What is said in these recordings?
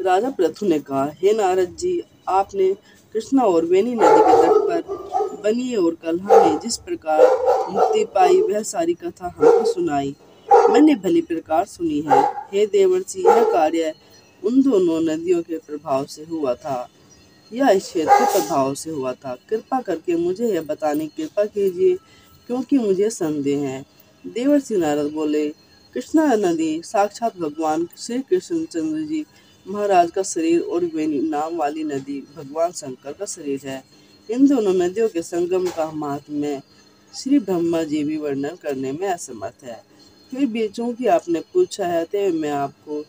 राजा पृथु ने कहा, हे नारद जी, आपने कृष्णा और वेणी नदी के तट पर बनी और कल्हा ने जिस प्रकार मुक्ति पाई वह सारी कथा हमको सुनाई। मैंने भली प्रकार सुनी है। हे देवर्षि, यह कार्य उन दोनों नदियों के प्रभाव से हुआ था। यह इस क्षेत्र के प्रभाव से हुआ था। कृपा करके मुझे यह बताने की कृपा कीजिए, क्योंकि मुझे संदेह है। देवर्षि नारद बोले, कृष्णा नदी साक्षात भगवान श्री कृष्णचंद्र जी महाराज का शरीर और वेणी नाम वाली नदी भगवान शंकर का शरीर है। इन दोनों नदियों के संगम का महात्म्य श्री ब्रह्मा जी भी वर्णन करने में असमर्थ है। फिर भी चूंकि आपने पूछा है, तो मैं आपको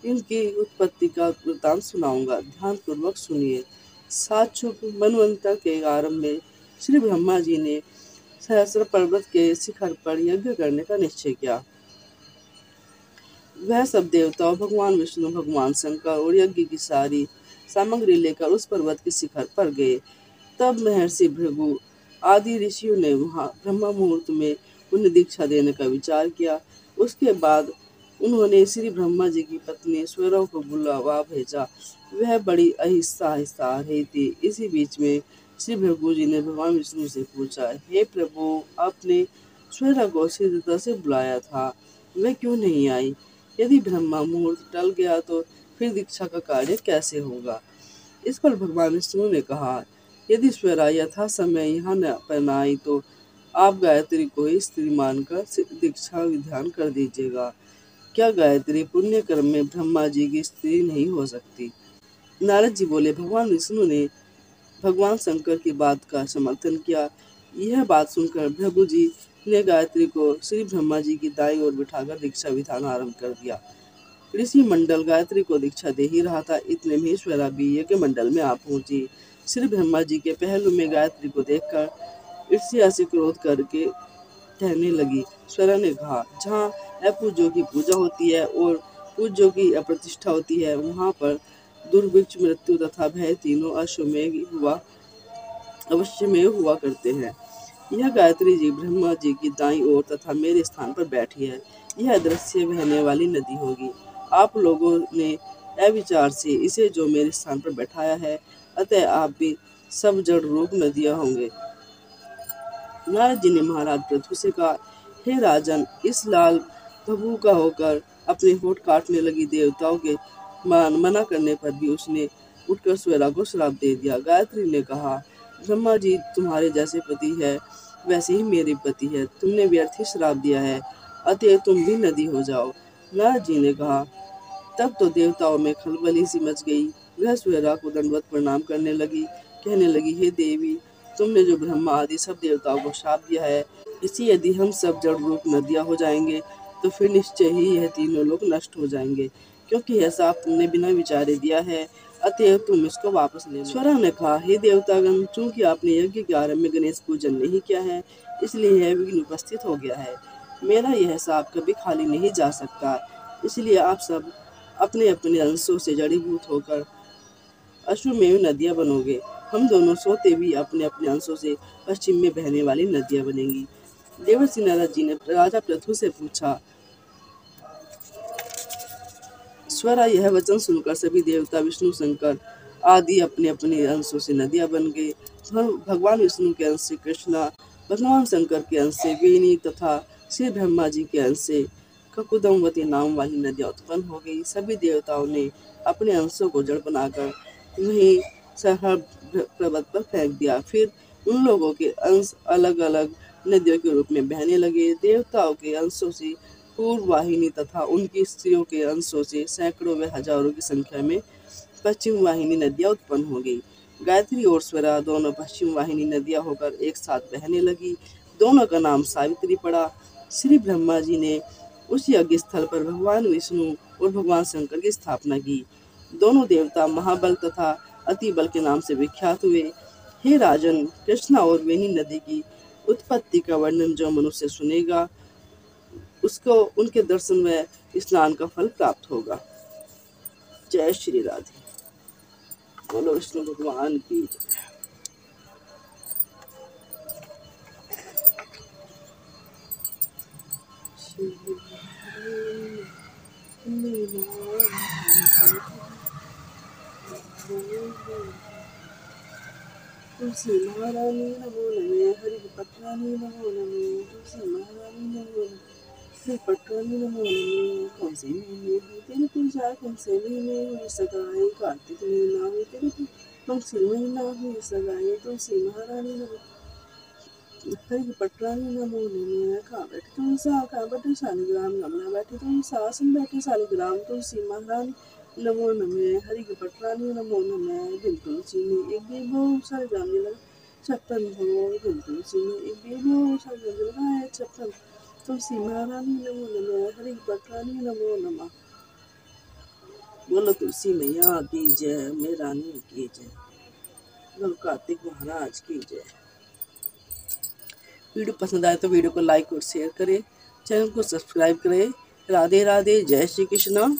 इनकी उत्पत्ति का वृतांत सुनाऊंगा। ध्यान पूर्वक सुनिए। सातशुक मनवंतर के आरंभ में श्री ब्रह्मा जी ने सहस्र पर्वत के शिखर पर यज्ञ करने का निश्चय किया। वह सब देवताओं, भगवान विष्णु, भगवान शंकर और यज्ञ की सारी सामग्री लेकर उस पर्वत के शिखर पर गए। तब महर्षि भृगु आदि ऋषियों ने वहां ब्रह्म मुहूर्त में उन्हें दीक्षा देने का विचार किया। उसके बाद उन्होंने श्री ब्रह्मा जी की पत्नी स्वरा को बुलावा भेजा। वह बड़ी आहिस्ता आहिस्ता आ रही थी। इसी बीच में श्री भृगु जी ने भगवान विष्णु से पूछा, हे प्रभु, आपने स्वरा को शीघ्रता से बुलाया था, वह क्यों नहीं आई? यदि ब्रह्मा मुहूर्त टल गया तो फिर दीक्षा का कार्य कैसे होगा? इस पर भगवान विष्णु ने कहा, यदि स्वरा यथा समय यहाँ न आई तो आप गायत्री को ही स्त्री मानकर दीक्षा विधान कर दीजिएगा। क्या गायत्री पुण्य कर्म में ब्रह्मा जी की स्त्री नहीं हो सकती? नारद जी बोले, भगवान विष्णु ने भगवान शंकर की बात का समर्थन किया। यह बात सुनकर भृगु जी ने गायत्री को श्री ब्रह्मा जी की दाई ओर बिठाकर दीक्षा विधान आरंभ कर दिया। ऋषि मंडल गायत्री को दीक्षा दे ही रहा था, इतने में स्वरा भी यज्ञ मंडल में आ पहुंची। श्री ब्रह्मा जी के पहलू में गायत्री को देखकर ईर्ष्या से क्रोध करके कहने लगी। स्वरा ने कहा, जहाँ अपूज्यों की पूजा होती है और पूज्यों की अप्रतिष्ठा होती है, वहाँ पर दुर्भिक्ष, मृत्यु तथा भय तीनों अवश्यमेव हुआ करते हैं। यह गायत्री जी ब्रह्मा जी की दाईं ओर तथा मेरे स्थान पर बैठी है। यह दृश्य बहने वाली नदी होगी। आप लोगों ने अविचार से इसे जो मेरे स्थान पर बैठाया है, अतः आप भी सब जड़ रूप नदियां होंगे। नारद जी ने महाराज पृथु से कहा, हे राजन, इस लाल बबू का होकर अपने होठ काटने लगी। देवताओं के मना करने पर भी उसने उठकर स्वरा को श्राप दे दिया। गायत्री ने कहा, ब्रह्मा जी तुम्हारे जैसे पति है, वैसे ही मेरे पति है। तुमने व्यर्थ ही श्राप दिया है, अतः तुम भी नदी हो जाओ। नारद जी ने कहा, तब तो देवताओं में खलबली सी मच गई। वह स्वरा को दंडवत प्रणाम करने लगी, कहने लगी, हे देवी, तुमने जो ब्रह्मा आदि सब देवताओं को शाप दिया है, इसी यदि हम सब जड़ रूप नदियां हो जाएंगे तो फिर निश्चय ही यह तीनों लोग नष्ट हो जाएंगे, क्योंकि यह शाप तुमने बिना विचारे दिया है, अतएव तुम इसको वापस ले लो। स्वरा ने कहा, हे देवतागण, चूंकि आपने यज्ञ के आरंभ में गणेश पूजन नहीं किया है, इसलिए यह विघ्न उपस्थित हो गया है। मेरा यह शाप कभी खाली नहीं जा सकता, इसलिए आप सब अपने अपने अंशों से जड़ीभूत होकर अश्वमेव नदियां बनोगे। हम दोनों सोते भी अपने अपने अंशों से पश्चिम में बहने वाली नदियां बनेंगी। देवर्षि नारद जी ने राजा पृथु से पूछा। स्वरा यह वचन सुनकर सभी देवता, विष्णु, शंकर आदि अपने अपने अंशों से नदियां बन गए। भगवान विष्णु के अंश से कृष्णा, भगवान शंकर के अंश से वेणी तथा श्री ब्रह्मा जी के अंश से ककुदमवती नाम वाली नदियां उत्पन्न हो गई। सभी देवताओं ने अपने अंशों को जड़ बनाकर वहीं सहर पर्वत पर फेंक दिया। फिर उन लोगों के अंश अलग अलग नदियों के रूप में बहने लगे। देवताओं के अंशों से पूर्व वाहिनी तथा उनकी स्त्रियों के अंशों से सैकड़ों व हजारों की संख्या में पश्चिम वाहिनी नदियां उत्पन्न हो गई। गायत्री और स्वरा दोनों पश्चिम वाहिनी नदियां होकर एक साथ बहने लगी। दोनों का नाम सावित्री पड़ा। श्री ब्रह्मा जी ने उस यज्ञ स्थल पर भगवान विष्णु और भगवान शंकर की स्थापना की। दोनों देवता महाबल तथा अति बल के नाम से विख्यात हुए। हे राजन, कृष्णा और वेणी नदी की उत्पत्ति का वर्णन जो मनुष्य सुनेगा, उसको उनके दर्शन व स्नान का फल प्राप्त होगा। जय श्री राधे। बोलो विष्णु भगवान की जय। तुलसी महारानी नमो नमः, हरि पटरानी नमो नमः, तुलसी महारानी नमो नमः, हरि पटरानी नमो नमः। कौन से महीने हुई तेरी पूजा, कौन से महीने हुई सगाई, कार्तिक महीना हुई तेरी मंगसिर महीना हुई सगाई, तुलसी महारानी नमो हरि पटरानी नमो नमः। कहाँ बैठे तुम सा, कहाँ बैठे शालिग्राम, गमला बैठे तुम सासन बैठे शालिग्राम, तुलसी महारानी नमो नमः, हरि पटरानी नमो नमः। बिन तुलसी में एक भी भोग, शालिग्राम में लगा 56 भोग, बिन तुलसी में एक भी भोग, शालिग्राम में लगा है 56। तुलसी महारानी नमो नमः, हरि पटरानी नमो नमः। बोलो तुलसी मैया की जय, मेरी रानी की जय, बोलो कार्तिक महाराज की जय। वीडियो पसंद आए तो वीडियो को लाइक और शेयर करें, चैनल को सब्सक्राइब करें। राधे राधे, जय श्री कृष्ण।